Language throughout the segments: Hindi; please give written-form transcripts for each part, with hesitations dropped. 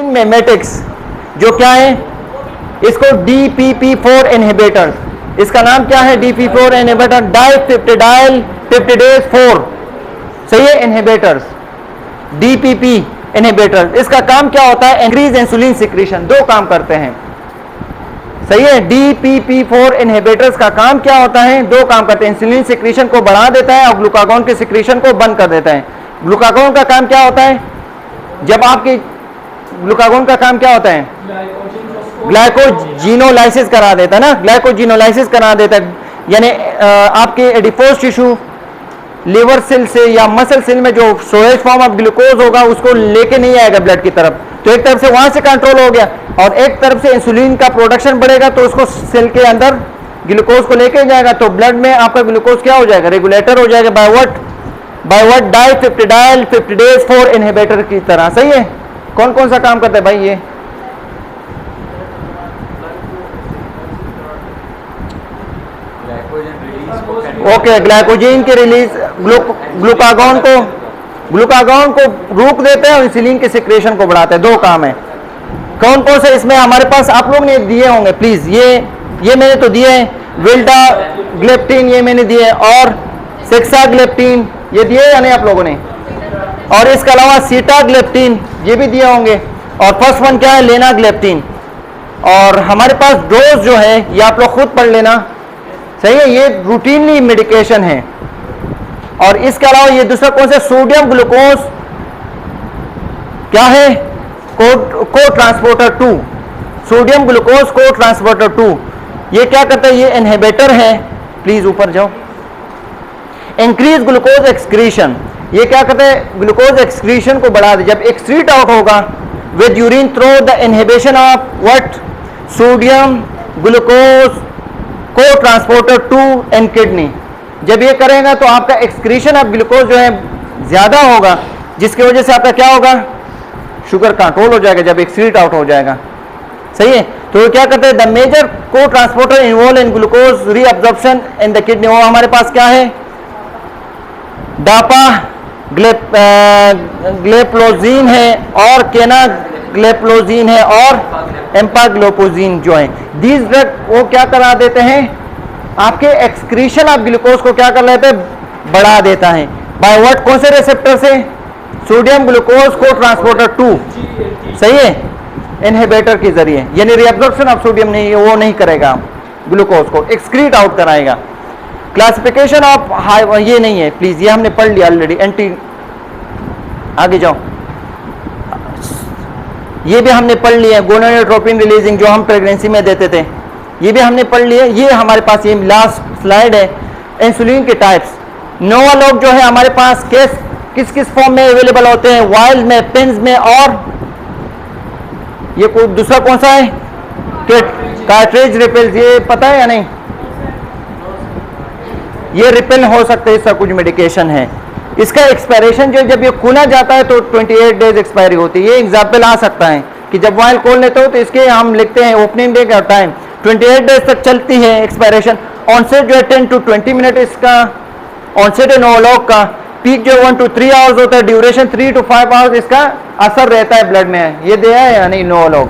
मेमेटिक्स जो क्या है, इसको DPP4 इनहिबिटर, इसका नाम क्या है, DPP4 इनहिबिटर, डाइपेप्टिडाइल पेप्टिडेज 4, सही है, इनहिबिटर्स, DPP इनहिबिटर। इसका काम क्या होता है, इंक्रीज इंसुलिन सिक्रीशन, दो काम करते हैं, सही है। DPP4 इनहिबिटर्स का काम क्या होता है, दो काम करते हैं, इंसुलिन सिक्रीशन को बढ़ा देता है और ग्लूकागॉन के सिक्रीशन को बंद कर देता है। ग्लूकागॉन का काम क्या होता है, जब आपकी ग्लूकागॉन का काम क्या होता है, ग्लाइकोजिनोलाइसिस करा देता है ना, ग्लाइकोजिनोलाइसिस करा देता है, यानी आपके एडिपोज टिश्यू लिवर सेल से या मसल सेल में जो स्टोरेज फॉर्म ऑफ ग्लूकोज होगा उसको लेके नहीं आएगा ब्लड की तरफ, तो एक तरफ से वहां से कंट्रोल हो गया और एक तरफ से इंसुलिन का प्रोडक्शन बढ़ेगा तो उसको सेल के अंदर ग्लूकोज को लेके जाएगा, तो ब्लड में आपका ग्लूकोज क्या हो जाएगा, रेगुलेटर हो जाएगा, बाय व्हाट डाइपेप्टिडाइल पेप्टिडेज 4 इनहिबिटर की तरह, सही है। कौन कौन सा काम करता है भाई ये, ओके, ग्लाइकोजेन की रिलीज, ग्लूकागॉन को रोक देते हैं और इंसुलिन के सिक्रेशन को बढ़ाते हैं, दो काम है। कौन कौन से इसमें हमारे पास आप लोग ने दिए होंगे प्लीज, ये मैंने तो दिए हैं, विल्डा ग्लेप्टिन ये मैंने दिए, और सेक्साग्लेप्टिन ये दिए या नहीं आप लोगों ने, और इसके अलावा सीटाग्लेप्टिन ये भी दिए होंगे, और फर्स्ट वन क्या है, लेनाग्लेप्टिन। और हमारे पास डोज जो है ये आप लोग खुद पढ़ लेना, सही है, ये रूटीनली मेडिकेशन है। और इसके अलावा ये दूसरा कौन सा, सोडियम ग्लूकोज क्या है, को ट्रांसपोर्टर 2, सोडियम ग्लूकोज को ट्रांसपोर्टर 2, ये क्या करता है, ये इनहिबिटर है, प्लीज ऊपर जाओ। इंक्रीज ग्लूकोज एक्सक्रीशन, ये क्या करता है, ग्लूकोज एक्सक्रीशन को बढ़ा दे, जब एक्सक्रीट आउट होगा with urine through the inhibition of what, sodium glucose को ट्रांसपोर्टर 2 इन किडनी, जब ये करेगा तो आपका एक्सक्रीशन ऑफ ग्लूकोज जो है ज्यादा होगा, जिसकी वजह से आपका क्या होगा, शुगर कंट्रोल हो जाएगा जब एक्सक्रीट आउट हो जाएगा, सही है। तो क्या करते हैं, द मेजर को transporter involve in glucose reabsorption in the kidney, वो हमारे पास क्या है, डापा ग्लेप्लोजीन है और केनाग्लेप्लोजीन है और एम्पाग्लोपोजीन जो है, दीज ड्रग वो क्या करा देते हैं, आपके एक्सक्रीशन ऑफ ग्लूकोज को क्या कर लेते हैं, बढ़ा देता है, बाय व्हाट, कौन से रिसेप्टर से, सोडियम ग्लूकोज को ट्रांसपोर्टर 2, सही है, इनहिबिटर के जरिए, यानी रिअब्जॉर्प्शन ऑफ सोडियम नहीं, वो नहीं करेगा, ग्लूकोज को एक्सक्रीट आउट कराएगा। क्लासिफिकेशन ऑफ हाई ये नहीं है प्लीज, ये हमने पढ़ लिया ऑलरेडी, एंटी, आगे जाओ, ये भी हमने पढ़ लिया, गोनाडोट्रोपिन रिलीजिंग जो हम प्रेगनेंसी में देते थे, ये भी हमने पढ़ लिया। ये हमारे पास ये लास्ट स्लाइड है, इंसुलिन के टाइप्स। नोवालोग जो है हमारे पास किस किस फॉर्म में अवेलेबल होते हैं, वाइल्ड में, पिंस में, और ये कोई दूसरा कौन सा है, कार्ट्रिज रिपेल्स, ये पता है या नहीं, ये रिपेल हो सकते हैं, इसका कुछ मेडिकेशन है। इसका एक्सपायरेशन जो जब ये खुला जाता है तो 28 डेज एक्सपायरी होती है। ये एग्जाम्पल आ सकता है कि जब वाइल खोल लेते हो तो इसके हम लिखते हैं ओपनिंग डे का टाइम 28 डेज तक चलती है एक्सपायरेशन। ऑनसेट जो है 10 to 20 मिनट इसका ऑनसेट है नोवालोग का। पीक जो 1 to 3 आवर्स होता है, ड्यूरेशन 3 to 5 आवर्स इसका असर रहता है ब्लड में। ये दिया है या नहीं नोवालोग।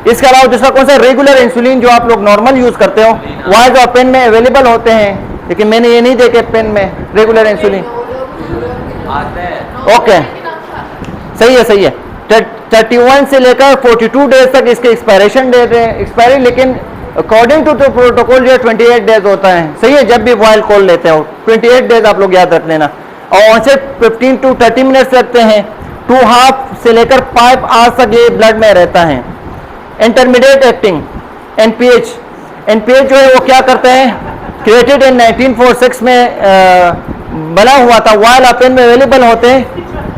इसके अलावा दूसरा कौन सा, रेगुलर इंसुलिन जो आप लोग नॉर्मल यूज करते हो, वाइज और पेन में अवेलेबल होते हैं, लेकिन मैंने ये नहीं देखे पेन में रेगुलर इंसुलिन। ओके सही है, सही है। 31 से लेकर 42 डेज तक इसके एक्सपायरेशन डेट है, एक्सपायरी, लेकिन अकॉर्डिंग टू द प्रोटोकॉल जो है 28 डेज होता है। सही है, जब भी वाइल कॉल लेते हो 28 डेज आप लोग याद रख लेना। और ऑनसे 15 to 30 मिनट्स लगते हैं, 2.5 से लेकर 5 आवर्स तक ये ब्लड में रहता है। इंटरमीडिएट एक्टिंग एनपीएच जो है वो क्या करते हैं, क्रिएटेड इन 1946 में बना हुआ था, वाइल पेन में अवेलेबल होते हैं।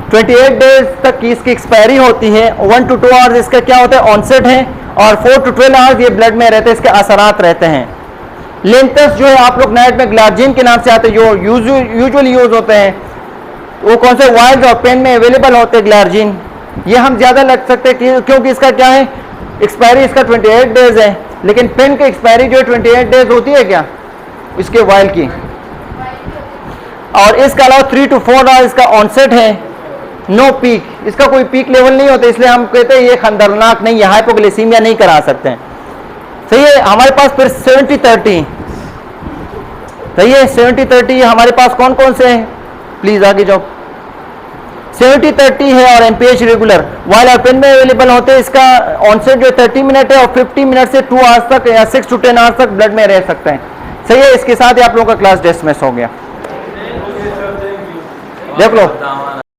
28 डेज तक की इसकी एक्सपायरी होती है। 1 to 2 आवर्स इसका क्या होता है, ऑनसेट है, और 4 to 12 आवर्स ये ब्लड में रहते हैं, इसके असरात रहते हैं। लिंटस जो है आप लोग नाइट में ग्लार्जिन के नाम से आते हैं, जो यूजुअली यूज होते हैं, वो कौन से वाइल्स और पेन में अवेलेबल होते हैं ग्लार्जिन। ये हम ज़्यादा लग सकते हैं क्योंकि इसका क्या है, एक्सपायरी इसका 28 डेज है, लेकिन पेन की एक्सपायरी जो है 28 डेज होती है क्या इसके वाइल की। और इसके अलावा 3 to 4 आवर्स इसका ऑनसेट है, नो पीक, इसका कोई पीक लेवल नहीं होता, इसलिए हम कहते हैं ये खतरनाक नहीं है, हाइपोग्लिसीमिया नहीं करा सकते हैं। सही है। हमारे पास फिर 70-30, सही है। 70-30 हमारे पास कौन कौन से हैं, प्लीज आगे जाओ। 70-30 है और एमपीएच रेगुलर वाइल ओपन में अवेलेबल होते हैं। इसका ऑनसेट जो 30 मिनट है और 50 मिनट से 2 आवर्स तक या 6 to 10 आवर्स तक ब्लड में रह सकते हैं। सही है। इसके साथ ही आप लोगों का क्लास डिसमिस हो गया। देख लो।